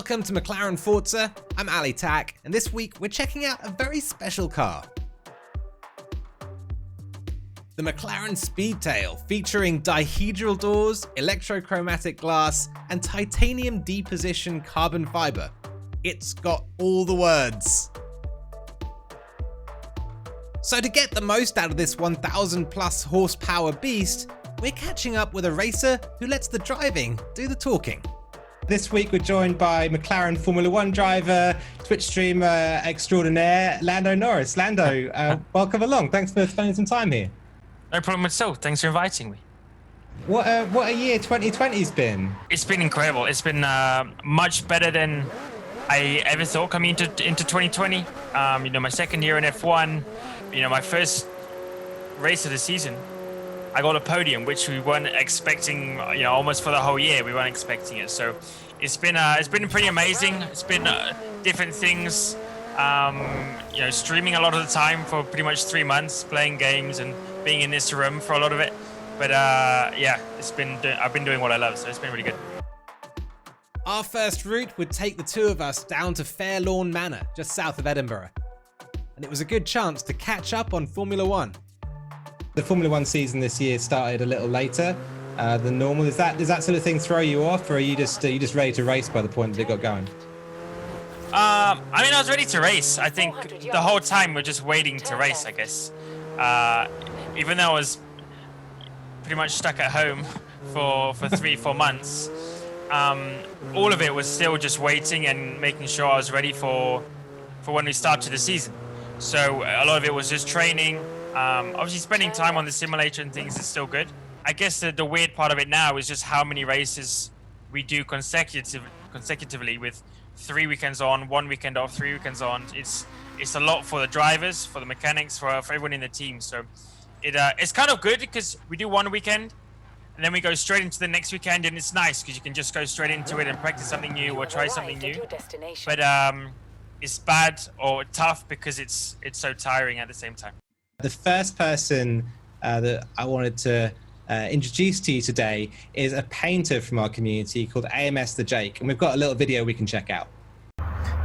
Welcome to McLaren and Forza. I'm Ali Tak, and this week we're checking out a very special car. The McLaren Speedtail, featuring dihedral doors, electrochromatic glass, and titanium deposition carbon fiber. It's got all the words. So to get the most out of this 1,000 plus horsepower beast, we're catching up with a racer who lets the driving do the talking. This week we're joined by McLaren Formula 1 driver, Twitch streamer extraordinaire, Norris. Lando, welcome along. Thanks for spending some time here. No problem at all. Thanks for inviting me. What a year 2020's been. It's been incredible. It's been much better than I ever thought coming into 2020. You know, my second year in F1, you know, my first race of the season, I got a podium, which we weren't expecting, you know, almost for the whole year. We weren't expecting it. So it's been pretty amazing. It's been different things, you know, streaming a lot of the time for pretty much 3 months, playing games and being in this room for a lot of it. But yeah, I've been doing what I love, so it's been really good. Our first route would take the two of us down to Fairlawn Manor, just south of Edinburgh. And it was a good chance to catch up on Formula 1. The Formula 1 season this year started a little later than normal. Does that sort of thing throw you off, or are you just ready to race by the point that it got going? I mean, I was ready to race. I think the whole time we're just waiting to race, I guess. Even though I was pretty much stuck at home for 3-4 months, all of it was still just waiting and making sure I was ready for when we started the season. So a lot of it was just training. Obviously spending time on the simulator and things is still good. I guess the weird part of it now is just how many races we do consecutively with 3 weekends on, 1 weekend off, 3 weekends on. It's a lot for the drivers, for the mechanics, for everyone in the team. So it's kind of good because we do 1 weekend and then we go straight into the next weekend, and it's nice because you can just go straight into it and practice something new or try something new. But it's bad or tough because it's so tiring at the same time. The first person that I wanted to introduce to you today is a painter from our community called AMS the Jake, and we've got a little video we can check out.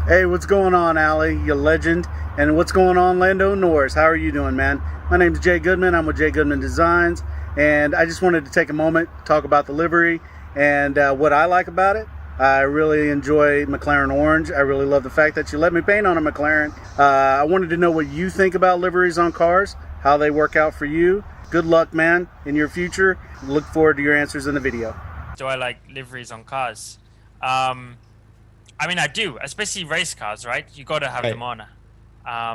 Hey, what's going on, Ali, you legend? And what's going on, Norris? How are you doing, man? My name's Jay Goodman. I'm with Jay Goodman Designs, and I just wanted to take a moment to talk about the livery and what I like about it. I really enjoy McLaren Orange. I really love the fact that you let me paint on a McLaren. I wanted to know what you think about liveries on cars, how they work out for you. Good luck, man, in your future. Look forward to your answers in the video. Do I like liveries on cars? I mean, I do, especially race cars, right? You got to have them on. I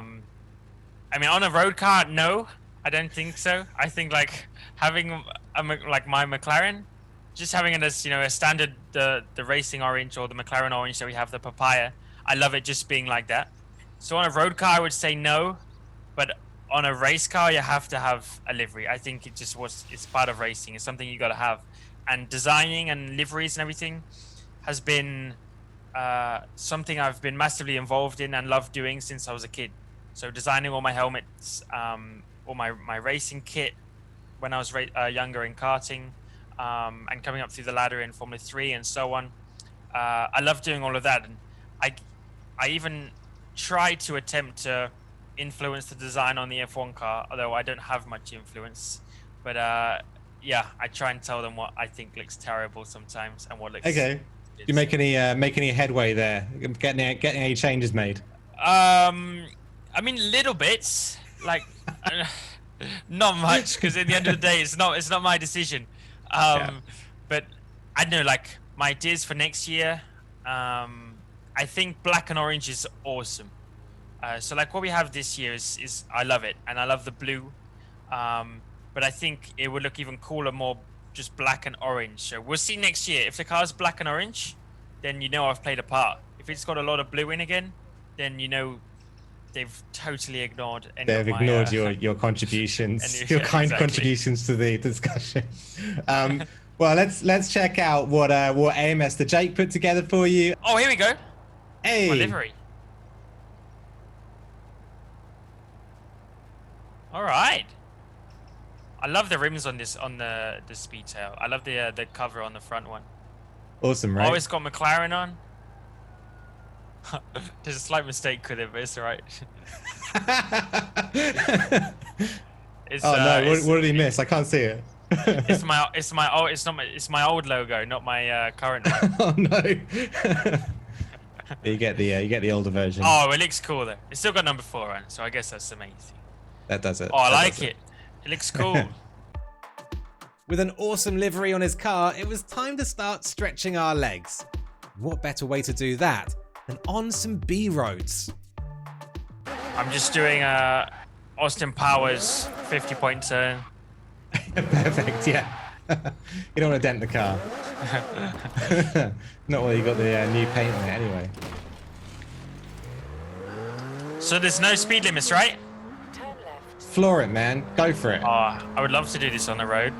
mean, on a road car, no, I don't think so. I think like having like my McLaren, just having it as, you know, a standard, the racing orange or the McLaren orange that we have, the papaya. I love it just being like that. So on a road car, I would say no, but on a race car, you have to have a livery. I think it's part of racing. It's something you got to have. And designing and liveries and everything has been something I've been massively involved in and loved doing since I was a kid. So designing all my helmets, all my racing kit when I was younger in karting, and coming up through the ladder in Formula 3 and so on. I love doing all of that, and I even try to attempt to influence the design on the F1 car, although I don't have much influence. But yeah, I try and tell them what I think looks terrible sometimes and what looks okay. Do you make any headway there? Getting any changes made? I mean, little bits, like not much, because at the end of the day, it's not my decision. But I don't know, like my ideas for next year. I think black and orange is awesome. So like what we have this year is I love it, and I love the blue. But I think it would look even cooler, more just black and orange. So we'll see next year. If the car's black and orange, then you know I've played a part. If it's got a lot of blue in again, then you know they've totally ignored any They've of my, ignored your contributions, your kind contributions to the discussion. Well, let's check out what AMS the Jake put together for you. Oh, here we go. Hey. My livery. All right. I love the rims on the Speedtail. I love the cover on the front one. Awesome, right? Always got McLaren on. There's a slight mistake with it, but it's alright. Oh no! What did he miss? I can't see it. It's my old logo, not my current one. Oh no! you get the older version. Oh, it looks cool though. It's still got number 4 on, so I guess that's amazing. That does it. Oh, I like it. It looks cool. With an awesome livery on his car, it was time to start stretching our legs. What better way to do that than on some B roads? I'm just doing Austin Powers 50-point turn. Perfect, yeah. You don't want to dent the car. Not while you got the new paint on it anyway. So there's no speed limits, right? Floor it, man. Go for it. Oh, I would love to do this on the road.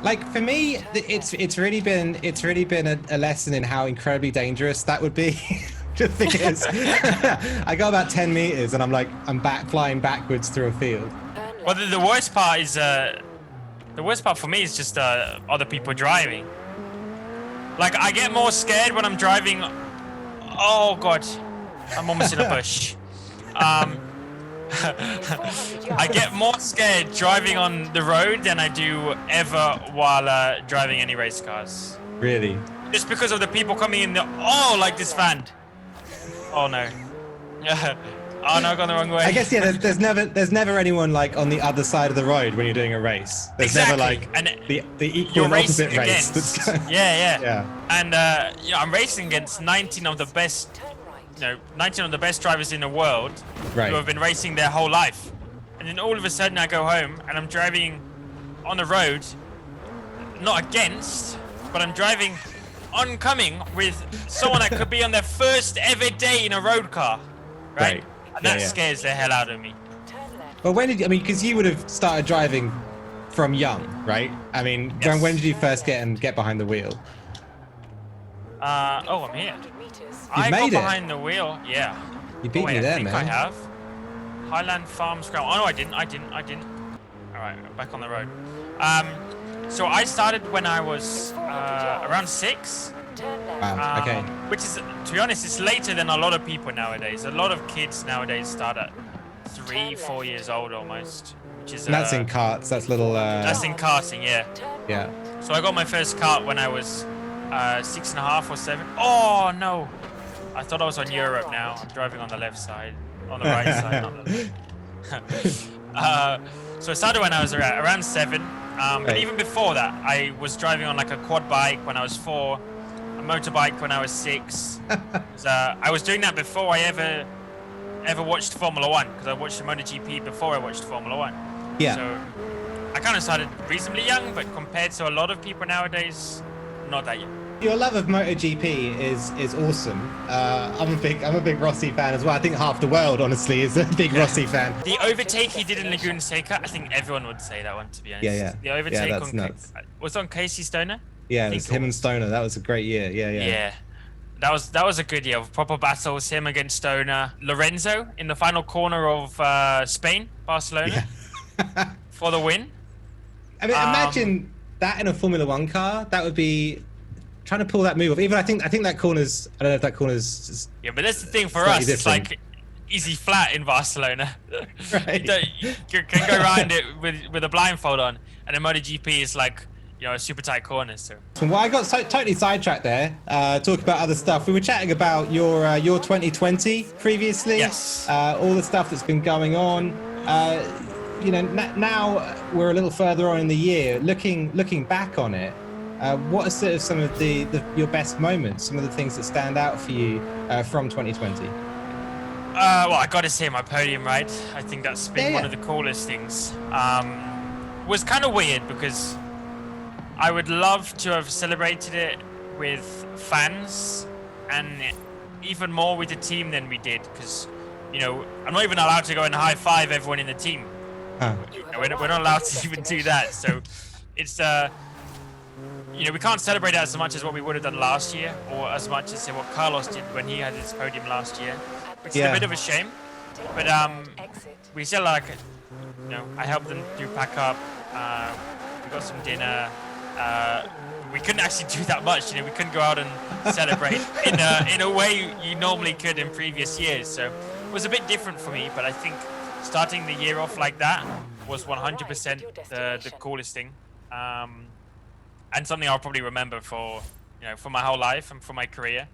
Like for me, it's really been a lesson in how incredibly dangerous that would be. Just because I go about 10 meters and I'm flying backwards through a field. Well, the worst part is the worst part for me is just other people driving. Like I get more scared when I'm driving. Oh god, I'm almost in a bush. I get more scared driving on the road than I do ever while driving any race cars. Really? Just because of the people coming in like this van. Oh no. Oh no, I've gone the wrong way. I guess yeah. There's never anyone like on the other side of the road when you're doing a race. There's exactly. never like and the equal and opposite race. That's yeah. And I'm racing against 19 of the best. 19 of the best drivers in the world who have been racing their whole life. And then all of a sudden I go home and I'm driving on the road, not against, but I'm driving oncoming with someone that could be on their first ever day in a road car. Right? And that scares the hell out of me. Well, because you would have started driving from young, right? I mean, Yes. when did you first get behind the wheel? I'm here. I made got it. behind the wheel, yeah. You beat me there, I think man. I have. Highland Farms Ground. Oh no, I didn't. Alright, back on the road. So I started when I was around 6. Wow, okay. Which is, to be honest, it's later than a lot of people nowadays. A lot of kids nowadays start at 3, 4 years old almost. Which is, And that's in karts. That's little. That's in karting, yeah. Yeah. So I got my first kart when I was 6.5 or 7. Oh no! I thought I was on Europe now. I'm driving on the left side, on the right side, not the left. So I started when I was around 7. But even before that, I was driving on like a quad bike when I was 4, a motorbike when I was 6. I was doing that before I ever watched Formula 1, because I watched the MotoGP before I watched Formula 1. Yeah. So I kind of started reasonably young, but compared to a lot of people nowadays, not that young. Your love of MotoGP is awesome. I'm a big Rossi fan as well. I think half the world, honestly, is a big Rossi fan. The overtake he did in Laguna Seca, I think everyone would say that one, to be honest. Yeah. The overtake that's nuts. Was it on Casey Stoner? Yeah, it was him and Stoner. That was a great year. Yeah. That was a good year of proper battles. Him against Stoner, Lorenzo in the final corner of Spain, Barcelona, for the win. I mean, imagine that in a Formula 1 car. That would be trying to pull that move off. Even I think that corner's. I don't know if that corner's. Just yeah, but that's the thing for us. It's like easy flat in Barcelona. Right. You can go around it with a blindfold on, and then MotoGP is like a super tight corner. So. Well, I got totally sidetracked there. Talk about other stuff. We were chatting about your 2020 previously. Yes. All the stuff that's been going on. Now we're a little further on in the year. Looking back on it, what are sort of some of your best moments? Some of the things that stand out for you from 2020? Well, I got to say my podium, right? I think that's been one of the coolest things. Was kind of weird because I would love to have celebrated it with fans and even more with the team than we did, because I'm not even allowed to go and high five everyone in the team. We're not allowed to even do that. So it's we can't celebrate it as much as what we would have done last year, or as much as what Carlos did when he had his podium last year, which is a bit of a shame. But we still I helped them do pack up. We got some dinner. we couldn't actually do that much. You know, we couldn't go out and celebrate in a way you normally could in previous years. So it was a bit different for me, but I think starting the year off like that was 100% the coolest thing, and something I'll probably remember for, you know, for my whole life and for my career.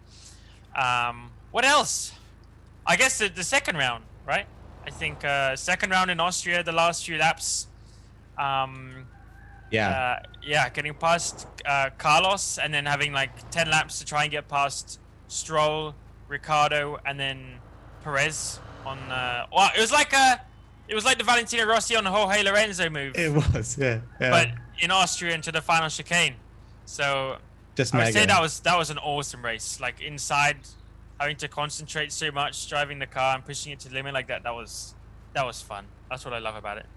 What else? I guess the second round, right? I think second round in Austria, the last few laps. Yeah, getting past Carlos and then having like 10 laps to try and get past Stroll, Ricciardo, and then Perez on. Well, it was like the Valentino Rossi on Jorge Lorenzo move. It was, yeah. But in Austria into the final chicane. So just I would say that was an awesome race. Like inside, having to concentrate so much, driving the car and pushing it to the limit like that. That was fun. That's what I love about it.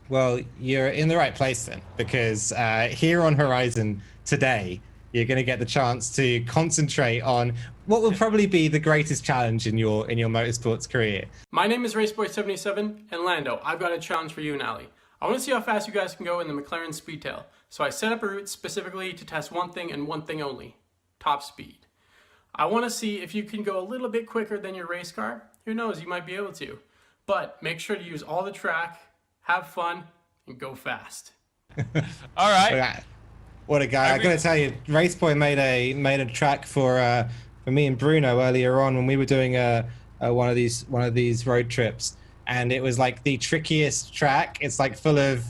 Well, you're in the right place then, because here on Horizon today, you're going to get the chance to concentrate on what will probably be the greatest challenge in your motorsports career. My name is Raceboy77, and Lando, I've got a challenge for you and Ali. I want to see how fast you guys can go in the McLaren Speedtail, so I set up a route specifically to test one thing and one thing only: top speed. I want to see if you can go a little bit quicker than your race car. Who knows, you might be able to. But make sure to use all the track, have fun, and go fast. All right. What a guy! I gotta tell you, Raceboy made a track for me and Bruno earlier on when we were doing one of these road trips, and it was like the trickiest track. It's like full of,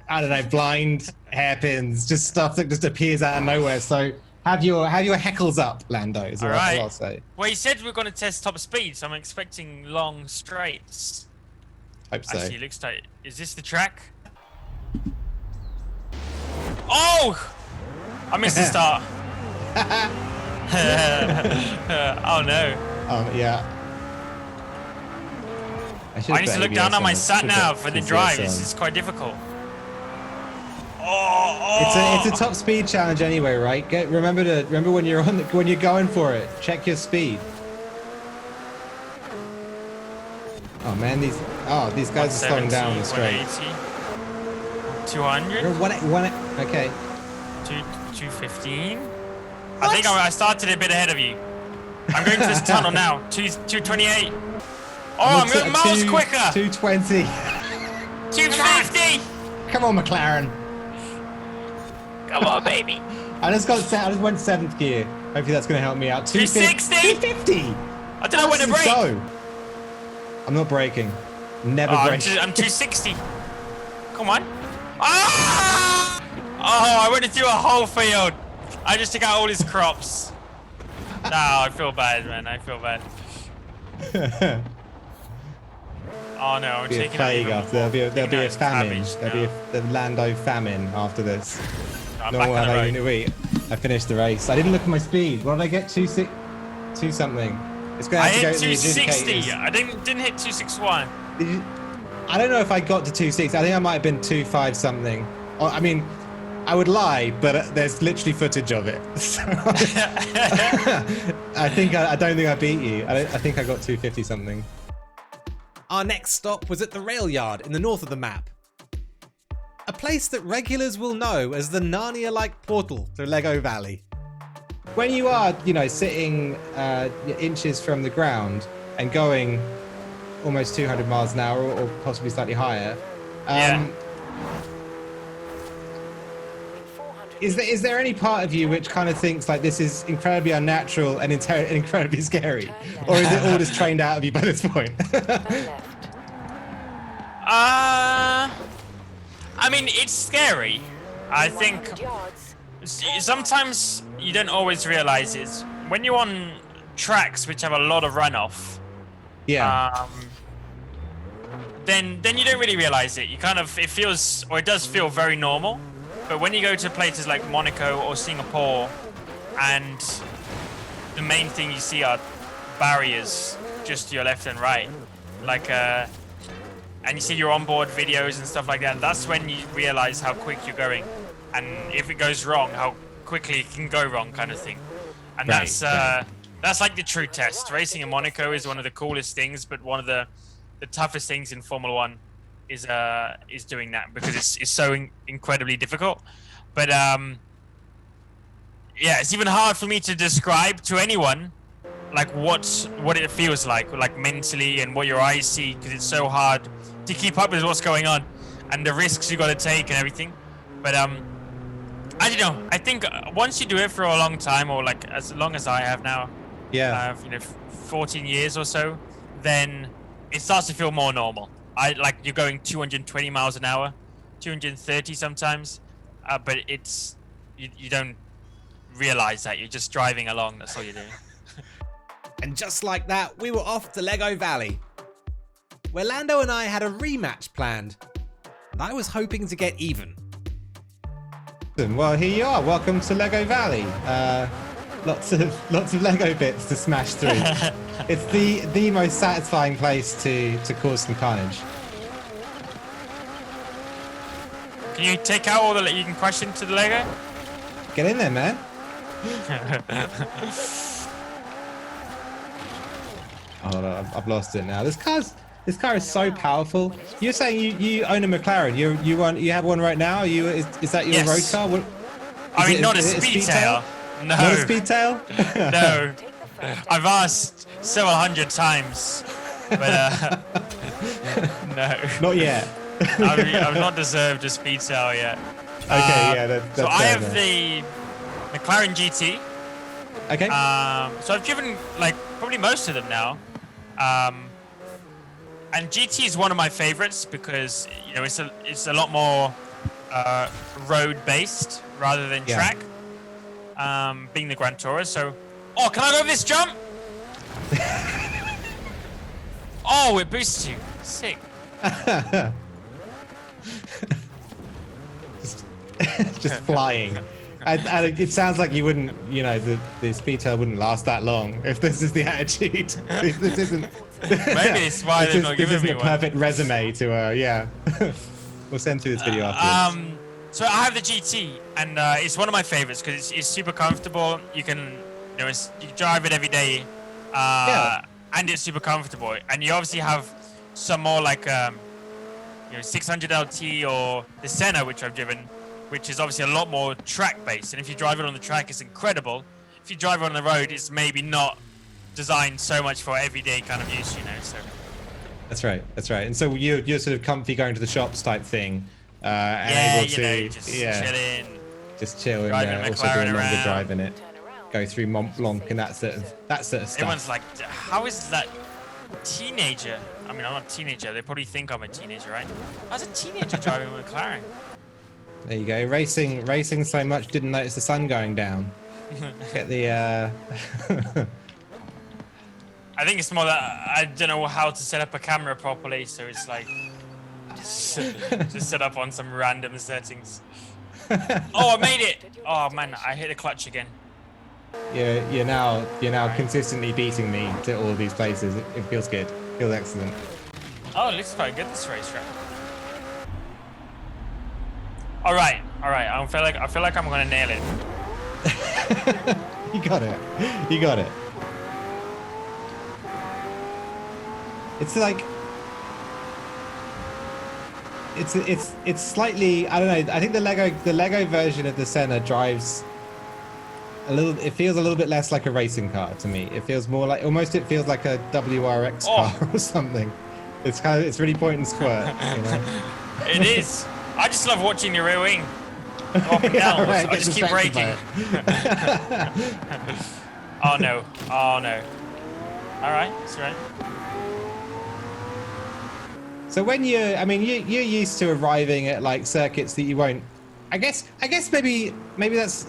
I don't know, blind hairpins, just stuff that just appears out of nowhere. So have your heckles up, Lando. Is what I'll say. Well, he said we're going to test top speed, so I'm expecting long straights. Hope so. Actually, it looks like, is this the track? Oh! I missed the start. Oh no. Yeah. I need to look down on my sat nav for the drive. This is quite difficult. It's a top speed challenge anyway, right? Remember when you're when you're going for it. Check your speed. Oh man, these guys are slowing down the straight. 200. Okay. 215. I think I started a bit ahead of you. I'm going to this tunnel now. 228. Oh, I'm going miles quicker. 220. 250. Come on, McLaren. Come on, baby. I just went 7th gear. Hopefully that's going to help me out. 260. 250. I don't know when to brake. Go. I'm not braking. Never brake. I'm 260. Come on. Ah! Oh, I went into a whole field. I just took out all his crops. No, I feel bad, man. I feel bad. Oh no, I'm taking out. There'll be a famine. There'll be the Lando famine after this. No, I'm back on the road. I finished the race. I didn't look at my speed. What did I get? 2 something. It's going to have to go to the adjudicators. 260. I didn't hit 261. I don't know if I got to 260. I think I might have been 25 something. I mean, I would lie, but there's literally footage of it. So I don't think I beat you. I think I got 250 something. Our next stop was at the rail yard in the north of the map. A place that regulars will know as the Narnia-like portal to Lego Valley. When you are, sitting inches from the ground and going almost 200 miles an hour or possibly slightly higher, is there any part of you which kind of thinks like this is incredibly unnatural and incredibly scary, or is it all just trained out of you by this point? I mean, it's scary. I think sometimes you don't always realize it. When you're on tracks which have a lot of runoff, then you don't really realize it. You kind of, it does feel very normal. But when you go to places like Monaco or Singapore, and the main thing you see are barriers just to your left and right, and you see your onboard videos and stuff like that, that's when you realize how quick you're going, and if it goes wrong, how quickly it can go wrong, kind of thing. And that's like the true test. Racing in Monaco is one of the coolest things, but one of the toughest things in Formula One is doing that, because it's so incredibly difficult. But yeah, it's even hard for me to describe to anyone like what it feels like mentally and what your eyes see, because it's so hard to keep up with what's going on and the risks you got to take and everything. But I don't know. I think once you do it for a long time, or like as long as I have now, Yeah. 14 years or so, then it starts to feel more normal. Like you're going 220 miles an hour, 230 sometimes, but it's you don't realize that you're just driving along. That's all you're doing. And just like that, we were off to Lego Valley, where Lando and I had a rematch planned, and I was hoping to get even. Well, here you are. Welcome to Lego Valley. Lots of Lego bits to smash through. It's the most satisfying place to cause some carnage. Can you take out all the? You can crash into the Lego. Get in there, man. Hold on, I've lost it now. This car is so powerful. You're saying you own a McLaren. You have one right now. Is that your road car? What, I mean, not a Speedtail. No. Not a Speedtail? No. I've asked several hundred times, but no. Not yet. I've not deserved a Speedtail yet. Okay, yeah, that's so I fair have enough. the McLaren GT. Okay. So I've driven like probably most of them now. And GT is one of my favorites because it's a lot more road based rather than track. Being the Grand Tourer, so can I go over this jump? Oh, it boosts you. Sick. just flying. And it sounds like you wouldn't, the Speedtail wouldn't last that long if this is the attitude. This isn't. Maybe it's why they're not giving me a one. perfect resume to, yeah. We'll send through this video afterwards. So I have the GT, and it's one of my favorites because it's super comfortable. You can, you can drive it every day, and it's super comfortable. And you obviously have some more like, 600 LT or the Senna, which I've driven, which is obviously a lot more track-based. And if you drive it on the track, it's incredible. If you drive it on the road, it's maybe not designed so much for everyday kind of use, So That's right. And so you're sort of comfy going to the shops type thing. And able to just chilling, just chill and also McLaren doing longer around. drive in it, go through Mont Blanc and that sort of stuff. Everyone's like, how is that teenager? I mean, I'm not a teenager. They probably think I'm a teenager, right? How's a teenager driving a McLaren? There you go. Racing so much, didn't notice the sun going down. Get the. I think it's more that I don't know how to set up a camera properly, so it's like just set up on some random settings. Oh, I made it! Oh man, I hit the clutch again. You're now consistently beating me to all of these places. It feels good. Feels excellent. Oh, it looks quite good, this racetrack. All right. I feel like I'm gonna nail it. You got it. It's like it's slightly, I don't know. I think the Lego version of the Senna drives a little. It feels a little bit less like a racing car to me. It feels more like it feels like a WRX car or something. It's really point and squirt. It is. I just love watching the rear wing go up and down. Right, I just keep distracted braking. Oh no. All right, that's right. So when you're used to arriving at like circuits that you won't. I guess maybe that's.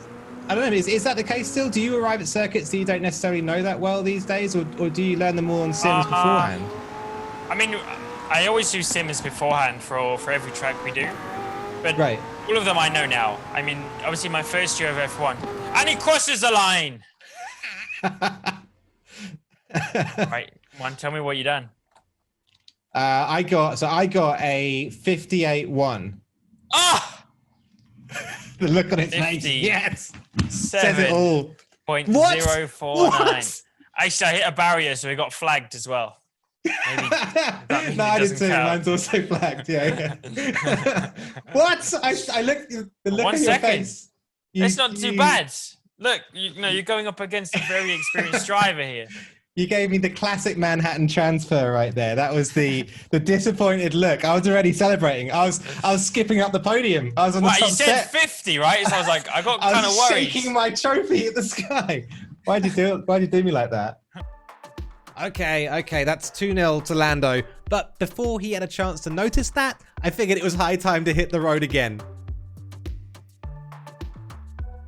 I don't know. Is that the case still? Do you arrive at circuits that you don't necessarily know that well these days, or do you learn them all on sims beforehand? I mean, I always do sims beforehand for every track we do, but all of them I know now. I mean, obviously my first year of F1, and he crosses the line. Right, tell me what you done. I got a 58-1. Ah! The look on its face. Yes. Says it all. 7.049. Actually, I hit a barrier, so we got flagged as well. Maybe no, I didn't see it. Mine's also flagged. Yeah. What? I looked. The look on your face. It's not too bad. Look, you know, you're going up against a very experienced driver here. You gave me the classic Manhattan transfer right there. That was the disappointed look. I was already celebrating. I was skipping up the podium. I was on the top You said step. 50, right? So I was like, I got kind of I was worried. shaking my trophy at the sky. Why'd you do it? Why'd you do me like that? Okay, that's 2-0 to Lando. But before he had a chance to notice that, I figured it was high time to hit the road again.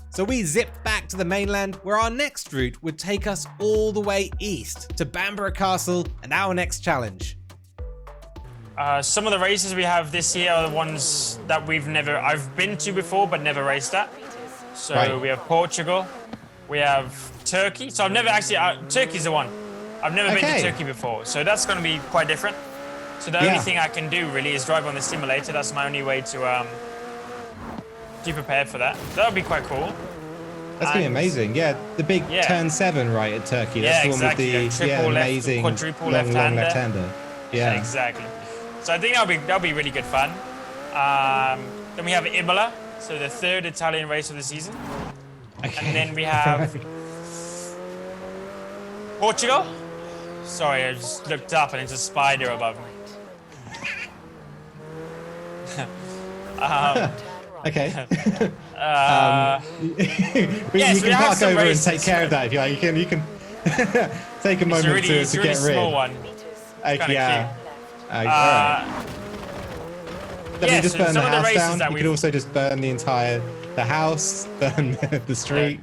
So we zipped back to the mainland, where our next route would take us all the way east to Bamborough Castle and our next challenge. Some of the races we have this year are the ones that I've been to before but never raced at. So Right. we have Portugal, we have Turkey. So I've never actually, Turkey's the one. I've never been Okay. to Turkey before, so that's going to be quite different. So the only thing I can do really is drive on the simulator. That's my only way to prepare for that. That would be quite cool. That's gonna be amazing. Yeah, the big turn 7 right at Turkey. That's the one exactly. with the Triple left, amazing quadruple long left-hander. left-hander. Yeah. Exactly. So I think that'll be really good fun. Then we have Imola, so the 3rd Italian race of the season. Okay. And then we have Portugal. Sorry, I just looked up and it's a spider above me. Okay. You yes, can we have park some over and races. take care of that if you like. You can take a moment It's a to really get rid. small one. Okay, kinda yeah. All right. Then you just so burn the some of the house races down. that You we've- could also just burn the house, burn the street.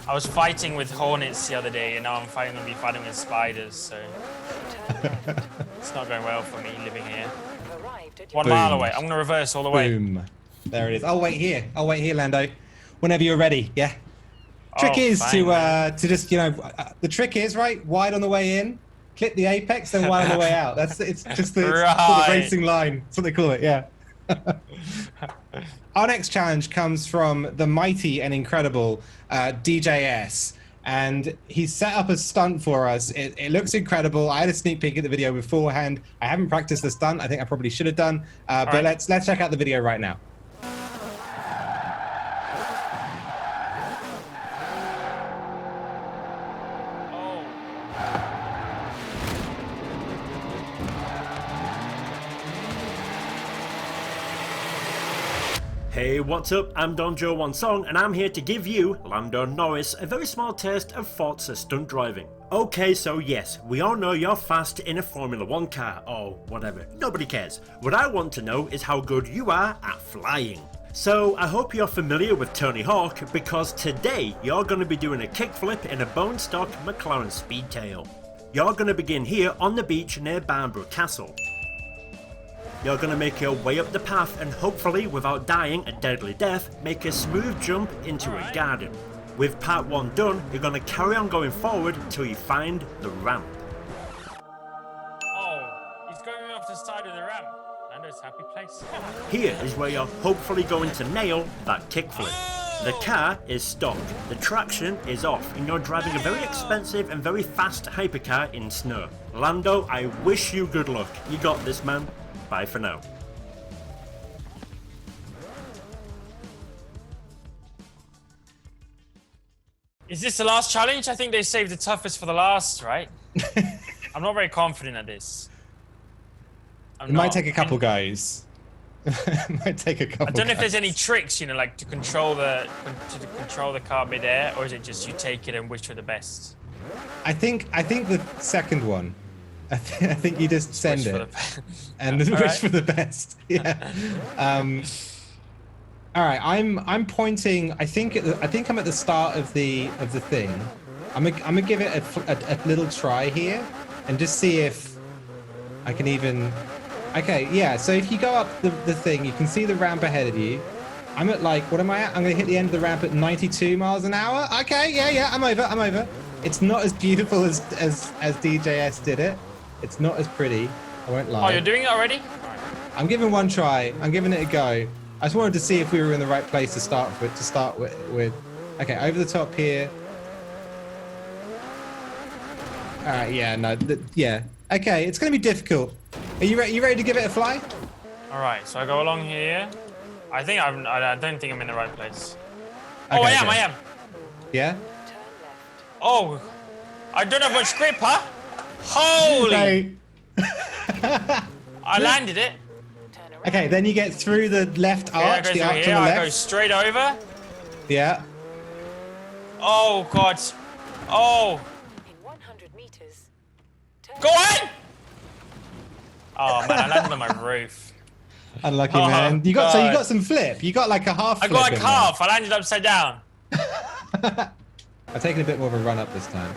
I was fighting with hornets the other day, and now I'm going to be fighting with spiders, so it's not going well for me living here. 1 mile away. I'm going to reverse all the way. Boom. There it is. I'll wait here. Lando. Whenever you're ready. Yeah. Trick is fine, to just, you know, the trick is, right, wide on the way in, clip the apex, then wide on the way out. It's just the, it's called the racing line. That's what they call it, yeah. Our next challenge comes from the mighty and incredible DJS. And he's set up a stunt for us. It looks incredible. I had a sneak peek at the video beforehand. I haven't practiced the stunt. I think I probably should have done. But right. let's check out the video right now. Hey, what's up? I'm Don Joe One Song, and I'm here to give you, Lando Norris, a very small taste of Forza stunt driving. Okay, so yes, we all know you're fast in a Formula 1 car, or whatever. Nobody cares. What I want to know is how good you are at flying. So, I hope you're familiar with Tony Hawk, because today you're going to be doing a kickflip in a bone stock McLaren Speedtail. You're going to begin here on the beach near Bamborough Castle. You're going to make your way up the path and hopefully, without dying a deadly death, make a smooth jump into a garden. With part 1 done, you're going to carry on going forward till you find the ramp. Oh, he's going off the side of the ramp. Lando's happy place. Here is where you're hopefully going to nail that kickflip. The car is stock, the traction is off, and you're driving a very expensive and very fast hypercar in snow. Lando, I wish you good luck. You got this, man. Bye for now. Is this the last challenge? I think they saved the toughest for the last, right? I'm not very confident at this. It might take a couple goes. Might take a couple. I don't know if there's any tricks, you know, like to control the car midair, or is it just you take it and wish for the best? I think the second one. I think you just send Wish for it the and wish for the best. Yeah. All right. I'm pointing. I think I'm at the start of the thing. I'm gonna give it a little try here and just see if I can even. Okay. Yeah. So if you go up the thing, you can see the ramp ahead of you. I'm at like, what am I at? I'm gonna hit the end of the ramp at 92 miles an hour. Okay. Yeah. I'm over. It's not as beautiful as DJS did it. It's not as pretty. I won't lie. Oh, you're doing it already? I'm giving one try. I'm giving it a go. I just wanted to see if we were in the right place to start with. Okay, over the top here. All right, yeah, no, yeah. Okay, it's going to be difficult. Are you ready to give it a fly? All right, so I go along here. I don't think I'm in the right place. Okay, Oh, I okay. am. Yeah? Oh, I don't have much grip, huh? Holy! Right. I landed it. Okay, then you get through the left Okay, I arch, go the through arch here. on the I go left. straight over. Yeah. Oh God. Oh. In 100 meters. Go on! Oh man, I landed on my roof. Unlucky, Oh, man. You got so you God. got some flip. You got like a half I flip. got a in calf. I landed upside down. there. I've taken a bit more of a run up this time.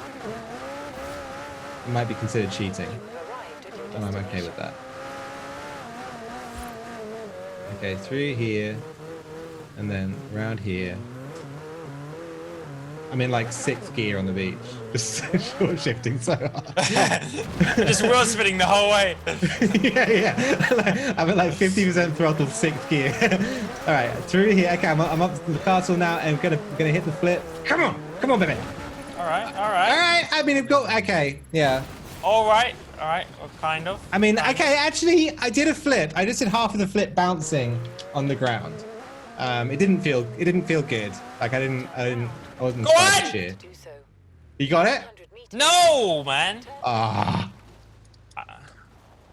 It might be considered cheating, and I'm okay with that. Okay, through here, and then around here. I'm in like 6th gear on the beach, just short shifting so hard. Just wheel spinning the whole way. yeah. I'm at like 50% throttle, 6th gear. All right, through here. Okay, I'm up to the castle now, and I'm gonna hit the flip. Come on, baby. All right. All right. I mean, I've got okay. Yeah. All right. Well, kind of. I mean, okay. Actually, I did a flip. I just did half of the flip bouncing on the ground. It didn't feel good. Like I wasn't Go inspired to on! cheer. You got it? No, man. Ah.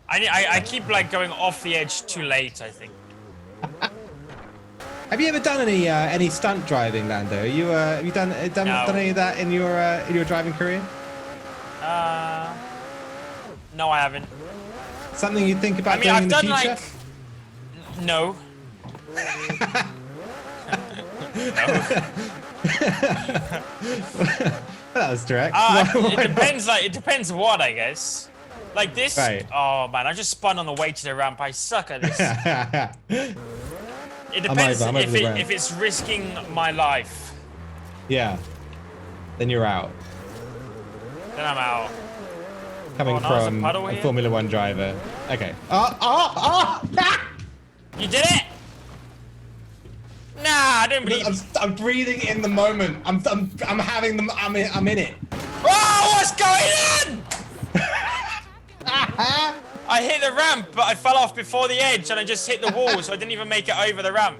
I keep like going off the edge too late, I think. Have you ever done any stunt driving, Lando? Have you done any of that in your driving career? No, I haven't. Something you think about I mean, doing I've in the done future? like no. That was direct. It depends what, I guess. Like this. Right. Oh man, I just spun on the way to the ramp. I suck at this. It depends I'm over the ramp. if it's risking my life. Yeah. Then you're out. Then I'm out. Coming Oh, no, there's a from puddle a here? Formula One driver. Okay. You did it? Nah, I don't believe. I'm breathing in the moment. I'm having them. I'm in it. Oh, what's going on? I hit the ramp, but I fell off before the edge, and I just hit the wall, so I didn't even make it over the ramp.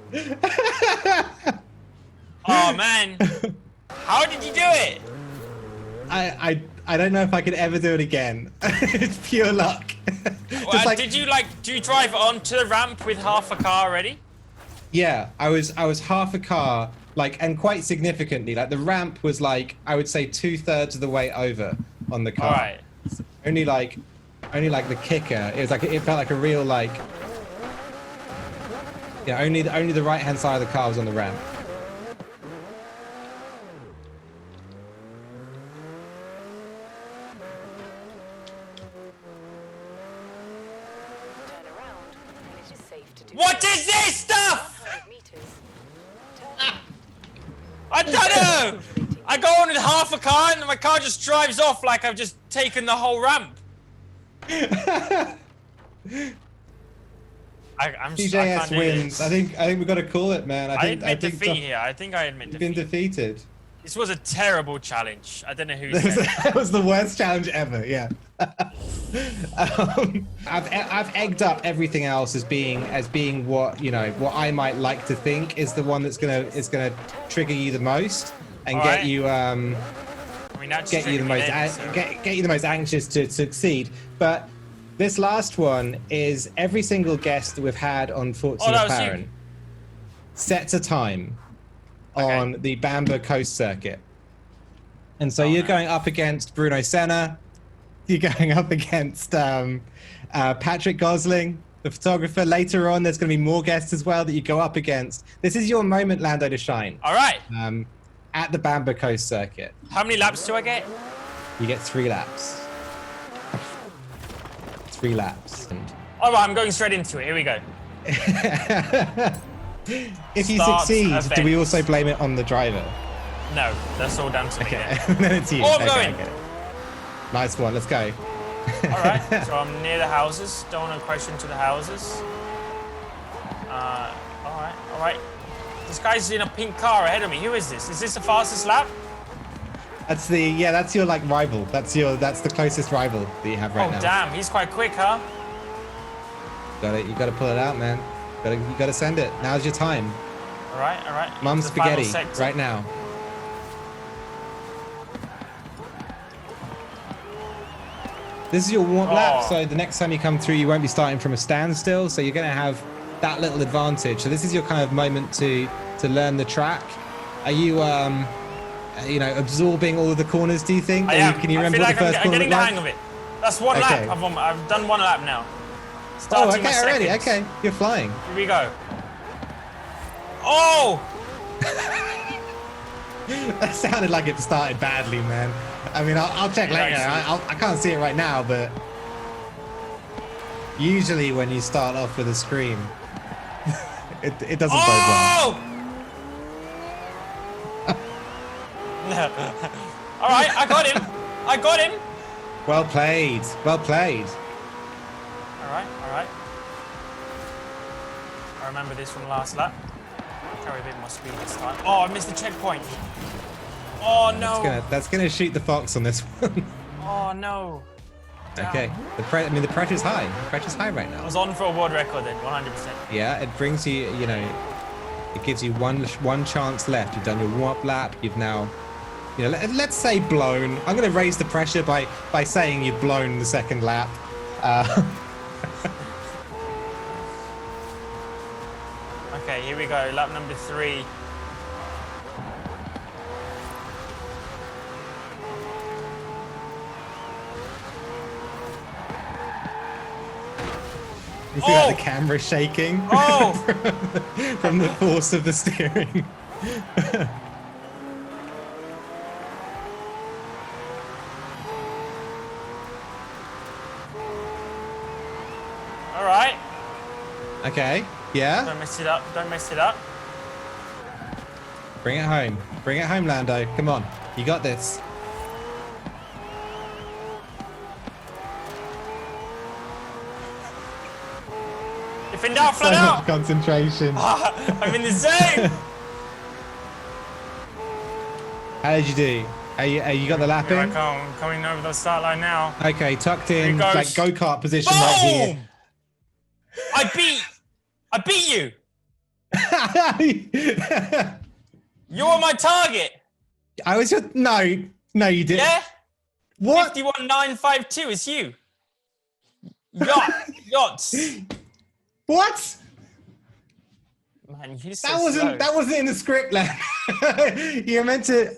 Oh man, how did you do it? I don't know if I could ever do it again. It's pure luck. Well, do you drive onto the ramp with half a car already? Yeah, I was half a car, like, and quite significantly. Like the ramp was like, I would say 2/3 of the way over on the car. All right. Only like the kicker. It was like it felt like a real like. Yeah, only the right hand side of the car was on the ramp. Turn around, and it is safe to do What so. is this stuff? 100 meters. I don't know. I go on with half a car, and my car just drives off like I've just taken the whole ramp. I'm TJS wins. I think we've got to call it, man. I admit think defeat here. I think I admit you've been defeat. defeated. This was a terrible challenge. I don't know who said it. That was the worst challenge ever. Yeah. I've egged up everything else as being what what I might like to think is the one that's gonna trigger you the most and All get right. you I mean, that's get you the most get you the most anxious to succeed. But this last one is every single guest that we've had on Forza that was you. McLaren sets a time on the Bamba Coast Circuit. And so you're going up against Bruno Senna, you're going up against Patrick Gosling, the photographer. Later on, there's going to be more guests as well that you go up against. This is your moment, Lando, to shine. All right. At the Bamba Coast Circuit. How many laps do I get? You get 3 laps. 3 laps. All right, I'm going straight into it. Here we go. If you Start succeed, do we events. also blame it on the driver? No, that's all down to me. Okay, then. then it's you. Oh, I'm Okay, going. I get it. Nice one, let's go. All right, so I'm near the houses. Don't want to crash into the houses. All right. This guy's in a pink car ahead of me. Who is this? Is this the fastest lap? That's your like rival. That's the closest rival that you have right now. Oh damn, he's quite quick, huh? You gotta pull it out, man. You gotta send it. Now's your time. All right. Mum To the final spaghetti sector. right now. This is your warm-up lap, Oh. so the next time you come through, you won't be starting from a standstill, so you're going to have that little advantage. So this is your kind of moment to learn the track. Are you, you know, absorbing all of the corners, do you think? I am. Can you remember I feel what like the first I'm corner getting looked the like? hang of it. That's one Okay. lap. I've done one lap now. Oh, Starting my okay, already. seconds. Okay, you're flying. Here we go. Oh! That sounded like it started badly, man. I mean, I'll check later. I can't see it right now, but usually when you start off with a scream, it doesn't bode well. Oh! All right, I got him. I got him. Well played. Well played. All right, all right. I remember this from last lap. Carry a bit more speed this time. Oh, I missed the checkpoint. Oh no. That's gonna shoot the fox on this one. Oh no. Damn. Okay. The pressure's high. The pressure's high right I now. was on for a world record then, 100%. Yeah, it brings you. You know, it gives you one chance left. You've done your warm-up lap. You've now, you know, let's say blown. I'm gonna raise the pressure by saying you've blown the second lap. Okay, here we go. Lap number 3. You see like the camera shaking Oh! from the force of the steering. All right. Okay. Yeah. Don't mess it up. Don't mess it up. Bring it home. Bring it home, Lando. Come on. You got this. If in doubt, So flat much out. concentration. I'm in the zone. How did you do? You got the lap Here I in? come. I'm coming over the start line now. Okay, tucked in, Here like goes. go-kart position right here. Boom! I beat you. You were my target. I was just no, you didn't. Yeah. What? 51,952 is you. Yachts. What? Man, you're so That wasn't in the script, lad. You're meant to.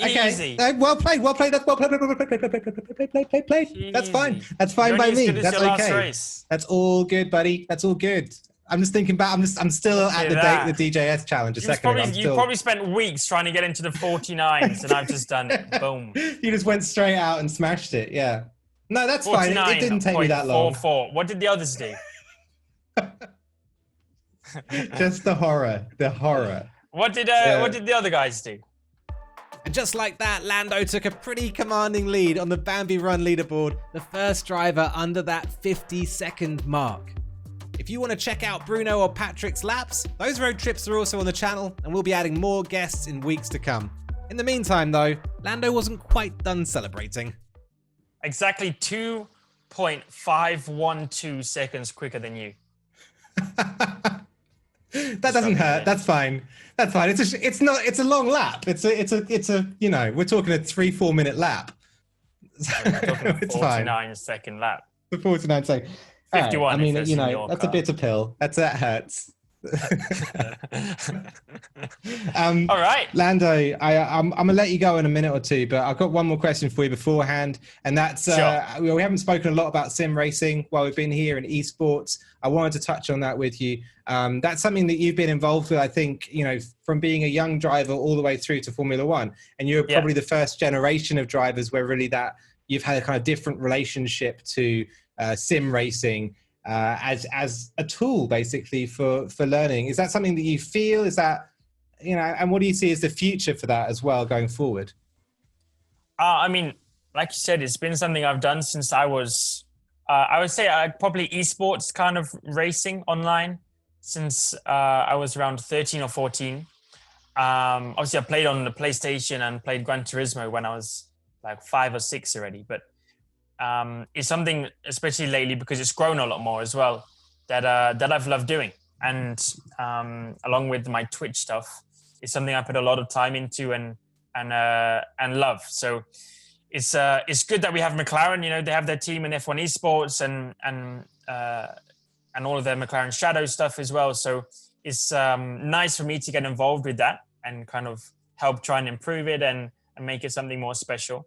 Okay. Easy. Well played. That's well played. Played. That's fine. Easy. That's fine You're by only as me. good as That's your last okay. race. That's all good, buddy. That's all good. I'm just thinking back. I'm still at the that. the DJS challenge a second ago. You probably spent weeks trying to get into the 49s, and I've just done it. Boom. You just went straight out and smashed it. Yeah. No, that's fine. It didn't take me that long. 49.44. What did the others do? Just the horror. The horror. What did the other guys do? And just like that, Lando took a pretty commanding lead on the Bambi Run leaderboard, the first driver under that 50-second mark. If you want to check out Bruno or Patrick's laps, those road trips are also on the channel, and we'll be adding more guests in weeks to come. In the meantime, though, Lando wasn't quite done celebrating. Exactly 2.512 seconds quicker than you. That doesn't hurt. That's fine. That's fine. It's a long lap. It's a you know, we're talking a 3-4 minute lap. It's fine. 49-second lap. The 49 seconds. 51 I mean, if you it's in know, your that's car. a bitter pill. That hurts. All right, Lando, I'm gonna let you go in a minute or two, but I've got one more question for you beforehand, and that's we haven't spoken a lot about sim racing while we've been here in esports. I wanted to touch on that with you. That's something that you've been involved with, I think, you know, from being a young driver all the way through to Formula One, and you're probably the first generation of drivers where really that you've had a kind of different relationship to sim racing. As a tool basically for learning. Is that something that you feel? Is that, you know, and what do you see as the future for that as well going forward? I mean, like you said, it's been something I've done since I was, I would say probably esports kind of racing online since I was around 13 or 14. Obviously I played on the PlayStation and played Gran Turismo when I was like 5 or 6 already, but it's something, especially lately, because it's grown a lot more as well, that I've loved doing. And along with my Twitch stuff, it's something I put a lot of time into and love. So it's good that we have McLaren. You know, they have their team in F1 Esports and all of their McLaren Shadow stuff as well. So it's nice for me to get involved with that and kind of help try and improve it and make it something more special.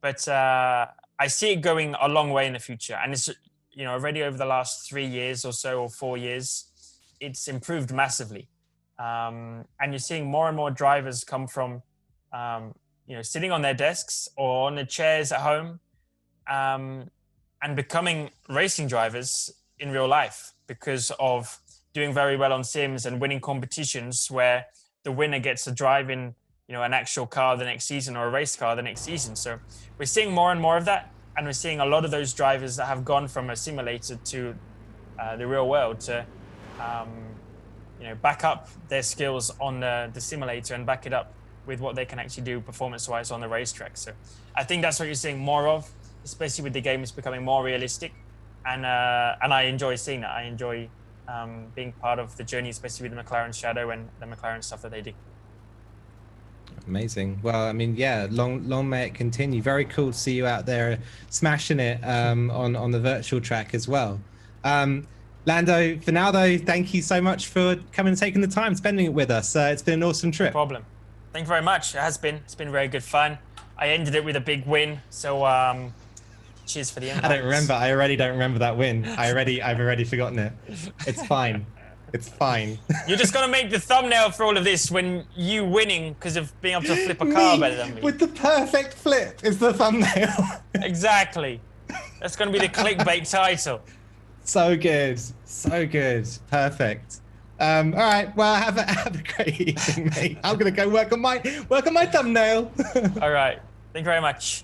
But I see it going a long way in the future. And it's, you know, already over the last 3 years or so, or 4 years, it's improved massively. And you're seeing more and more drivers come from, you know, sitting on their desks or on the chairs at home and becoming racing drivers in real life because of doing very well on sims and winning competitions where the winner gets to drive in, you know, an actual car the next season or a race car the next season. So we're seeing more and more of that. And we're seeing a lot of those drivers that have gone from a simulator to the real world to, you know, back up their skills on the simulator and back it up with what they can actually do performance-wise on the racetrack. So I think that's what you're seeing more of, especially with the game is becoming more realistic. And I enjoy seeing that. I enjoy being part of the journey, especially with the McLaren Shadow and the McLaren stuff that they do. Amazing. Well, I mean, yeah, long may it continue. Very cool to see you out there smashing it on the virtual track as well. Lando, for now though, thank you so much for coming and taking the time, spending it with us. It's been an awesome trip. No problem. Thank you very much. It has been. It's been very good fun. I ended it with a big win. So cheers for the invite. I don't remember. I already don't remember that win. I've already forgotten it. It's fine. It's fine. You're just gonna make the thumbnail for all of this when you winning because of being able to flip a car better than me. With the perfect flip is the thumbnail. Exactly. That's gonna be the clickbait title. So good. So good. Perfect. All right. Well, have a great evening, mate. I'm gonna go work on my thumbnail. All right. Thank you very much.